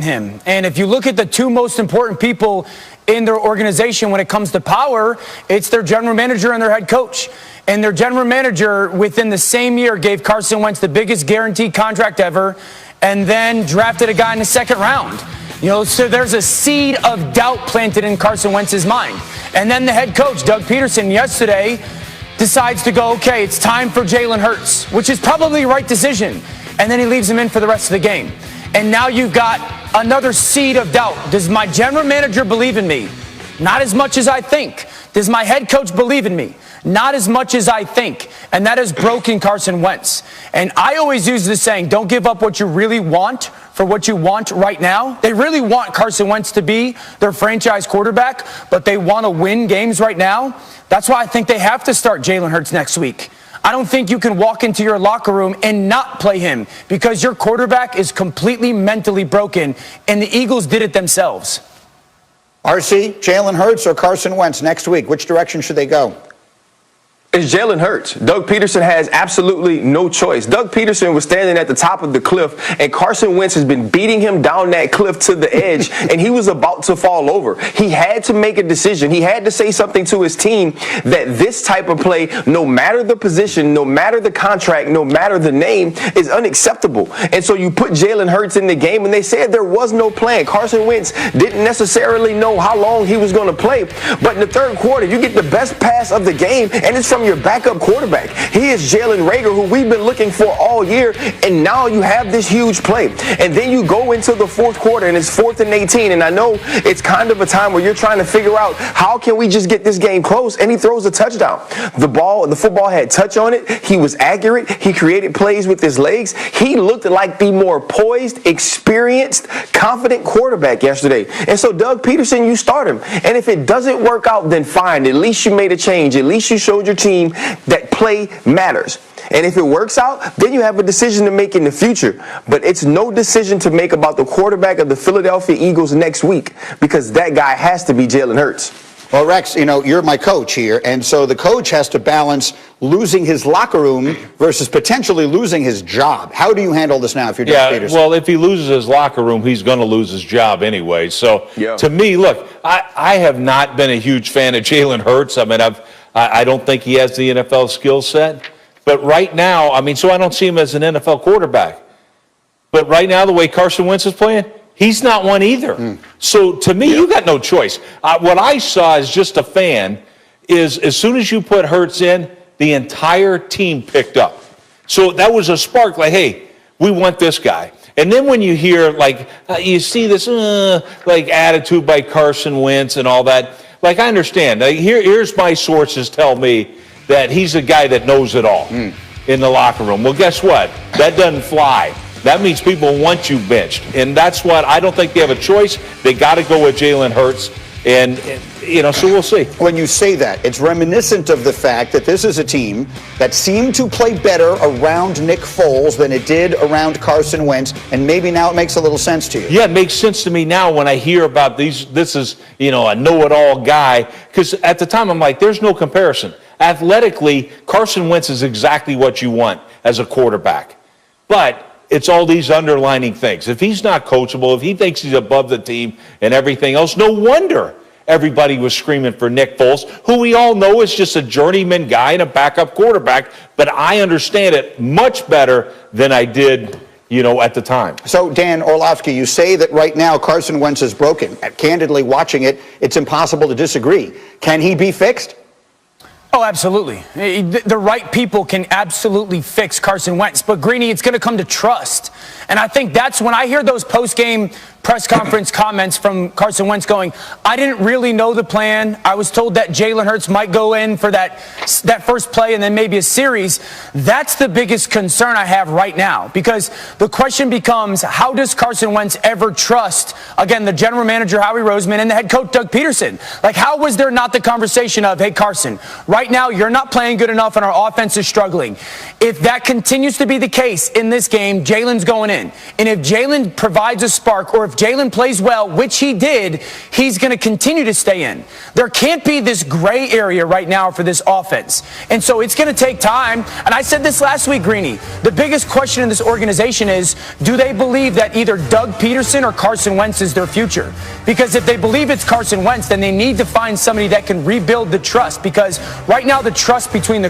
him. And if you look at the two most important people in their organization when it comes to power, it's their general manager and their head coach. And their general manager within the same year gave Carson Wentz the biggest guaranteed contract ever and then drafted a guy in the second round. So there's a seed of doubt planted in Carson Wentz's mind. And then the head coach, Doug Peterson, yesterday decides to go, okay, it's time for Jalen Hurts, which is probably the right decision. And then he leaves him in for the rest of the game. And now you've got another seed of doubt. Does my general manager believe in me? Not as much as I think. Does my head coach believe in me? Not as much as I think. And that has broken Carson Wentz. And I always use this saying, don't give up what you really want for what you want right now. They really want Carson Wentz to be their franchise quarterback, but they want to win games right now. That's why I think they have to start Jalen Hurts next week. I don't think you can walk into your locker room and not play him because your quarterback is completely mentally broken, and the Eagles did it themselves. RC, Jalen Hurts or Carson Wentz next week? Which direction should they go? It's Jalen Hurts. Doug Peterson has absolutely no choice. Doug Peterson was standing at the top of the cliff, and Carson Wentz has been beating him down that cliff to the edge, and he was about to fall over. He had to make a decision. He had to say something to his team that this type of play, no matter the position, no matter the contract, no matter the name, is unacceptable. And so you put Jalen Hurts in the game, and they said there was no plan. Carson Wentz didn't necessarily know how long he was going to play, but in the third quarter, you get the best pass of the game, and it's from your backup quarterback. He is Jalen Reagor, who we've been looking for all year, and now you have this huge play. And then you go into the fourth quarter, and it's 4th and 18, and I know it's kind of a time where you're trying to figure out how can we just get this game close, and he throws a touchdown. The football had touch on it. He was accurate. He created plays with his legs. He looked like the more poised, experienced, confident quarterback yesterday. And so Doug Peterson, you start him. And if it doesn't work out, then fine. At least you made a change. At least you showed your team that play matters. And if it works out, then you have a decision to make in the future. But it's no decision to make about the quarterback of the Philadelphia Eagles next week, because that guy has to be Jalen Hurts. Well, Rex, you're my coach here, and so the coach has to balance losing his locker room versus potentially losing his job. How do you handle this now if you're Doug Peterson? Well, if he loses his locker room, he's going to lose his job anyway. So to me, look, I have not been a huge fan of Jalen Hurts. I mean, I don't think he has the NFL skill set. But right now, so I don't see him as an NFL quarterback. But right now, the way Carson Wentz is playing, he's not one either. So to me, you got no choice. What I saw as just a fan is as soon as you put Hurts in, the entire team picked up. So that was a spark like, hey, we want this guy. And then when you hear, you see this, attitude by Carson Wentz and all that, I understand. Here's my sources tell me that he's a guy that knows it all in the locker room. Well, guess what? That doesn't fly. That means people want you benched. And that's what I don't think they have a choice. They got to go with Jalen Hurts. And so we'll see. When you say that, it's reminiscent of the fact that this is a team that seemed to play better around Nick Foles than it did around Carson Wentz, and maybe now it makes a little sense to you. Yeah, it makes sense to me now when I hear about this is, a know-it-all guy, because at the time I'm like, there's no comparison. Athletically, Carson Wentz is exactly what you want as a quarterback. But it's all these underlining things. If he's not coachable, if he thinks he's above the team and everything else, no wonder everybody was screaming for Nick Foles, who we all know is just a journeyman guy and a backup quarterback. But I understand it much better than I did, at the time. So, Dan Orlovsky, you say that right now Carson Wentz is broken. Candidly, watching it, it's impossible to disagree. Can he be fixed? Oh, absolutely. The right people can absolutely fix Carson Wentz. But, Greeny, it's going to come to trust. And I think that's when I hear those post-game press conference comments from Carson Wentz going, I didn't really know the plan. I was told that Jalen Hurts might go in for that first play and then maybe a series. That's the biggest concern I have right now, because the question becomes, how does Carson Wentz ever trust, again, the general manager, Howie Roseman, and the head coach, Doug Peterson? How was there not the conversation of, hey, Carson, right now you're not playing good enough and our offense is struggling. If that continues to be the case in this game, Jalen's going in. win. And if Jalen provides a spark, or if Jalen plays well, which he did, he's going to continue to stay in. There can't be this gray area right now for this offense. And so it's going to take time. And I said this last week, Greeny, the biggest question in this organization is, do they believe that either Doug Peterson or Carson Wentz is their future? Because if they believe it's Carson Wentz, then they need to find somebody that can rebuild the trust, because right now the trust between the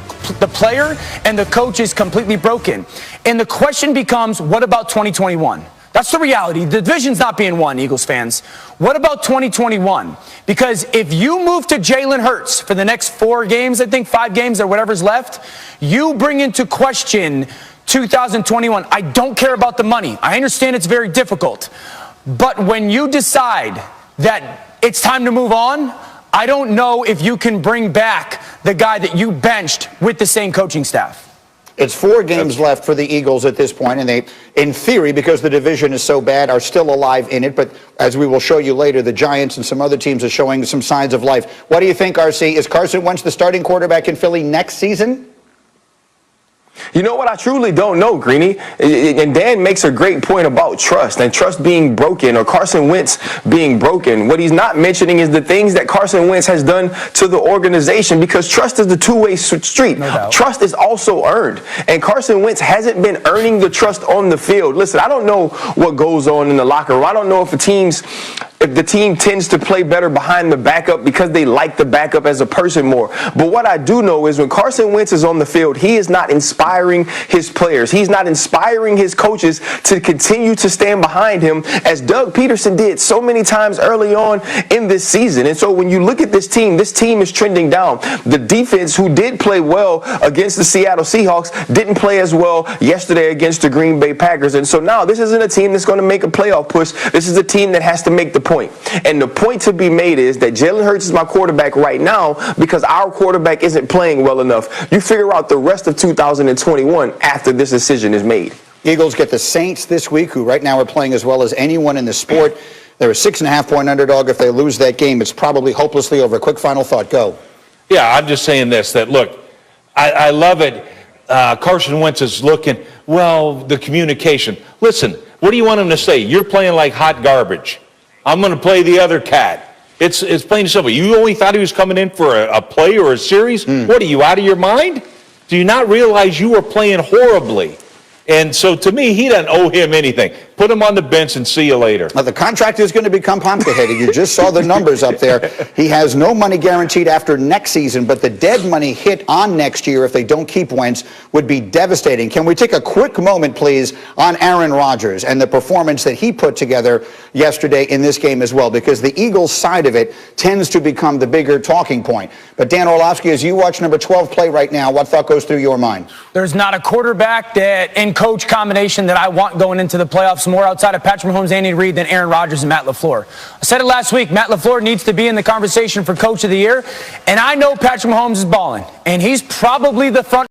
player and the coach is completely broken. And the question becomes, what about 2021? That's the reality. The division's not being won, Eagles fans. What about 2021? Because if you move to Jalen Hurts for the next 4 games, I think 5 games or whatever's left, you bring into question 2021. I don't care about the money. I understand it's very difficult. But when you decide that it's time to move on, I don't know if you can bring back the guy that you benched with the same coaching staff. It's 4 games left for the Eagles at this point, and they, in theory, because the division is so bad, are still alive in it. But as we will show you later, the Giants and some other teams are showing some signs of life. What do you think, RC? Is Carson Wentz the starting quarterback in Philly next season? You know what? I truly don't know, Greeny. And Dan makes a great point about trust and trust being broken, or Carson Wentz being broken. What he's not mentioning is the things that Carson Wentz has done to the organization, because trust is the two-way street. No doubt. Trust is also earned. And Carson Wentz hasn't been earning the trust on the field. Listen, I don't know what goes on in the locker room. I don't know if the team tends to play better behind the backup because they like the backup as a person more. But what I do know is when Carson Wentz is on the field, he is not inspiring his players. He's not inspiring his coaches to continue to stand behind him, as Doug Peterson did so many times early on in this season. And so when you look at this team is trending down. The defense, who did play well against the Seattle Seahawks, didn't play as well yesterday against the Green Bay Packers. And so now this isn't a team that's going to make a playoff push. This is a team that has to make the point. And the point to be made is that Jalen Hurts is my quarterback right now because our quarterback isn't playing well enough. You figure out the rest of 2021 after this decision is made. Eagles get the Saints this week, who right now are playing as well as anyone in the sport. They're a 6.5-point underdog. If they lose that game, it's probably hopelessly over. Quick final thought. Go. Yeah, I'm just saying this, that look, I love it. Carson Wentz is looking, well, the communication. Listen, what do you want him to say? You're playing like hot garbage. I'm going to play the other cat. It's plain and simple. You only thought he was coming in for a play or a series? What, are you out of your mind? Do you not realize you were playing horribly? And so to me, he doesn't owe him anything. Put him on the bench and see you later. Now, the contract is going to become complicated. You just saw the numbers up there. He has no money guaranteed after next season, but the dead money hit on next year if they don't keep Wentz would be devastating. Can we take a quick moment, please, on Aaron Rodgers and the performance that he put together yesterday in this game as well? Because the Eagles side of it tends to become the bigger talking point. But Dan Orlovsky, as you watch number 12 play right now, what thought goes through your mind? There's not a quarterback and coach combination that I want going into the playoffs more outside of Patrick Mahomes, Andy Reid, than Aaron Rodgers and Matt LaFleur. I said it last week, Matt LaFleur needs to be in the conversation for Coach of the Year, and I know Patrick Mahomes is balling, and he's probably the front